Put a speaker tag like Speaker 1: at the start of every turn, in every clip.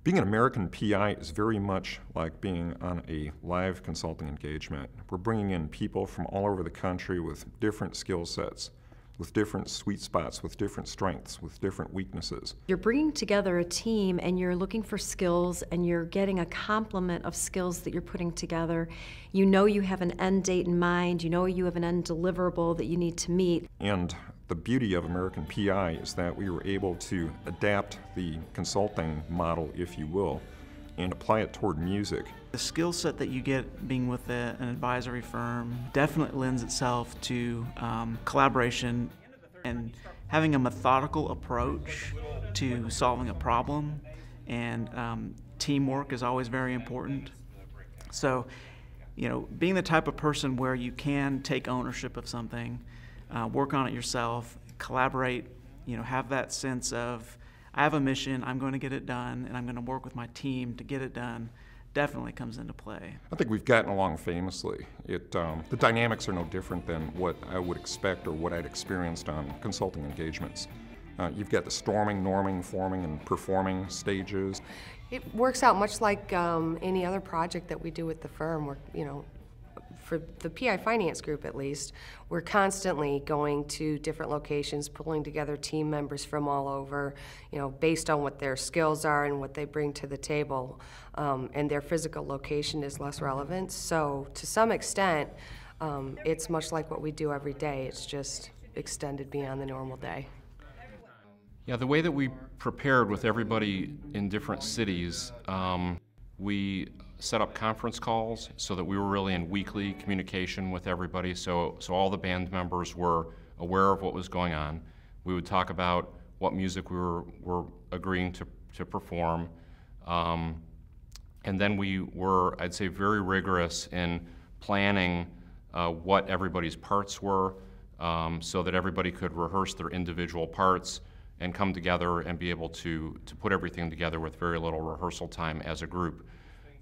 Speaker 1: Being an American PI is very much like being on a live consulting engagement. We're bringing in people from all over the country with different skill sets, with different sweet spots, with different strengths, with different weaknesses.
Speaker 2: You're bringing together a team and you're looking for skills and you're getting a complement of skills that you're putting together. You know you have an end date in mind, you know you have an end deliverable that you need to meet.
Speaker 1: And the beauty of American PI is that we were able to adapt the consulting model, if you will, and apply it toward music.
Speaker 3: The skill set that you get being with an advisory firm definitely lends itself to collaboration and having a methodical approach to solving a problem, and teamwork is always very important. So, you know, being the type of person where you can take ownership of something, work on it yourself, collaborate, you know, have that sense of, I have a mission, I'm going to get it done, and I'm going to work with my team to get it done, definitely comes into play.
Speaker 1: I think we've gotten along famously. The dynamics are no different than what I would expect or what I'd experienced on consulting engagements. You've got the storming, norming, forming, and performing stages.
Speaker 4: It works out much like any other project that we do with the firm. We're, you know, for the PI Finance Group at least, we're constantly going to different locations, pulling together team members from all over, you know, based on what their skills are and what they bring to the table. And their physical location is less relevant. So to some extent, it's much like what we do every day. It's just extended beyond the normal day.
Speaker 5: Yeah, the way that we prepared with everybody in different cities, we set up conference calls so that we were really in weekly communication with everybody, so all the band members were aware of what was going on. We would talk about what music we were agreeing to perform, and then we were, I'd say, very rigorous in planning what everybody's parts were, so that everybody could rehearse their individual parts and come together and be able to put everything together with very little rehearsal time as a group.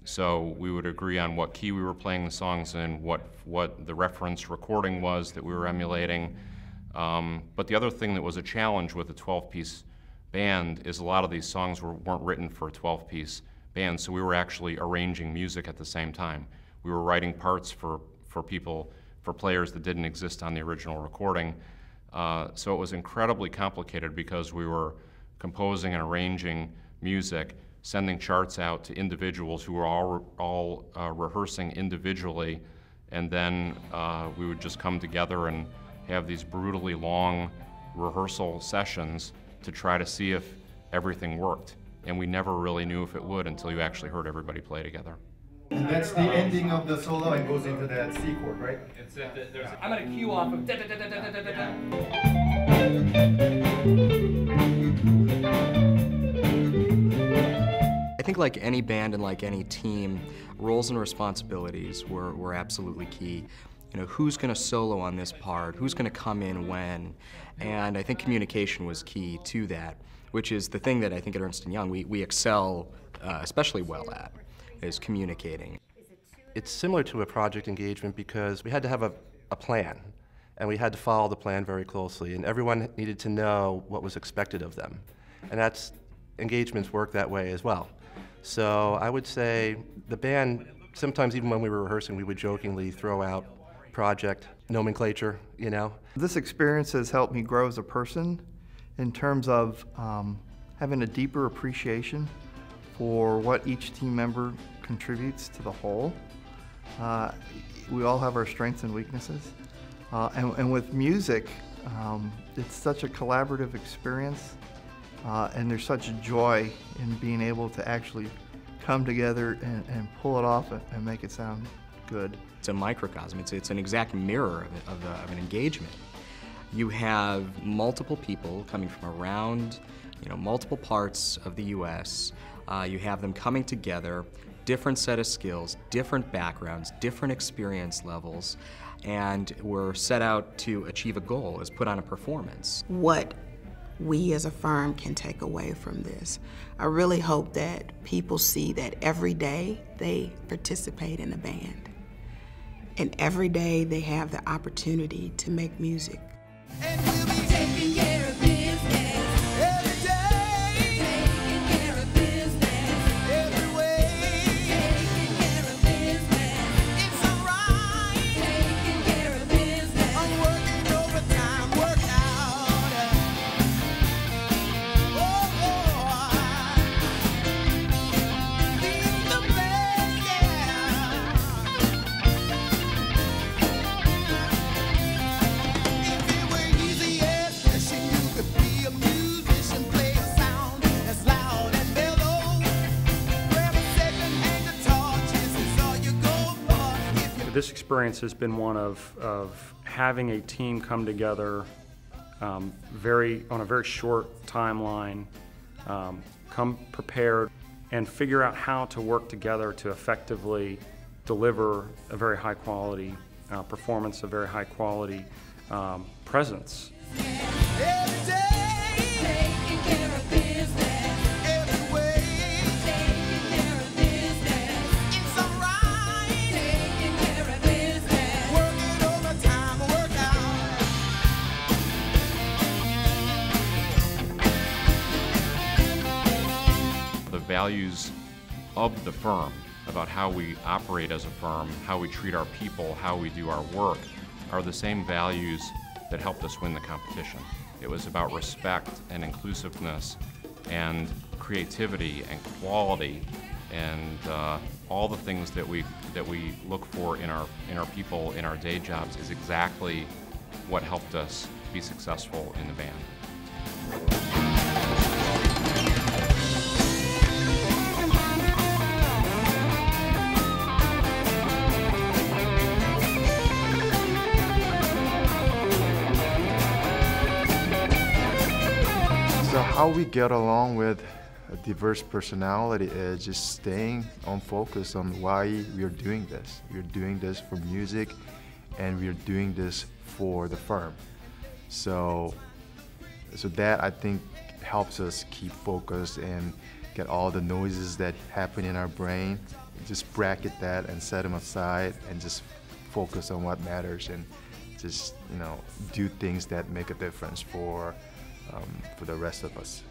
Speaker 5: So we would agree on what key we were playing the songs in, what the reference recording was that we were emulating. But the other thing that was a challenge with a 12-piece band is a lot of these songs weren't written for a 12-piece band, so we were actually arranging music at the same time. We were writing parts for players that didn't exist on the original recording. So it was incredibly complicated because we were composing and arranging music, sending charts out to individuals who were all rehearsing individually, and then we would just come together and have these brutally long rehearsal sessions to try to see if everything worked. And we never really knew if it would until you actually heard everybody play together.
Speaker 6: And that's the ending of the solo and goes into that C chord, right?
Speaker 7: I'm going to cue off of da da da da da da da da.
Speaker 8: I think like any band and like any team, roles and responsibilities were absolutely key. You know, who's going to solo on this part, who's going to come in when, and I think communication was key to that, which is the thing that I think at Ernst & Young we excel especially well at, is communicating.
Speaker 9: It's similar to a project engagement because we had to have a plan, and we had to follow the plan very closely, and everyone needed to know what was expected of them. And engagements work that way as well. So I would say the band, sometimes even when we were rehearsing, we would jokingly throw out project nomenclature, you know.
Speaker 10: This experience has helped me grow as a person in terms of having a deeper appreciation for what each team member contributes to the whole. We all have our strengths and weaknesses. And with music, it's such a collaborative experience, and there's such a in being able to actually come together and pull it off and make it sound good.
Speaker 8: It's a microcosm. It's an exact mirror of an engagement. You have multiple people coming from around, multiple parts of the U.S. You have them coming together, different set of skills, different backgrounds, different experience levels, and we're set out to achieve a goal, is put on a performance.
Speaker 11: What we as a firm can take away from this. I really hope that people see that every day they participate in a band, and every day they have the opportunity to make music.
Speaker 12: And we'll be taking care of business every day. Taking care of business
Speaker 13: This experience has been one of having a team come together on a very short timeline, come prepared, and figure out how to work together to effectively deliver a very high quality performance, a very high quality presence.
Speaker 5: Values of the firm, about how we operate as a firm, how we treat our people, how we do our work, are the same values that helped us win the competition. It was about respect and inclusiveness and creativity and quality and all the things that we look for in our people, in our day jobs, is exactly what helped us be successful in the band.
Speaker 14: So how we get along with a diverse personality is just staying on focus on why we are doing this. We're doing this for music, and we're doing this for the firm. So that, I think, helps us keep focused and get all the noises that happen in our brain, just bracket that and set them aside and just focus on what matters and just, do things that make a difference for the rest of us.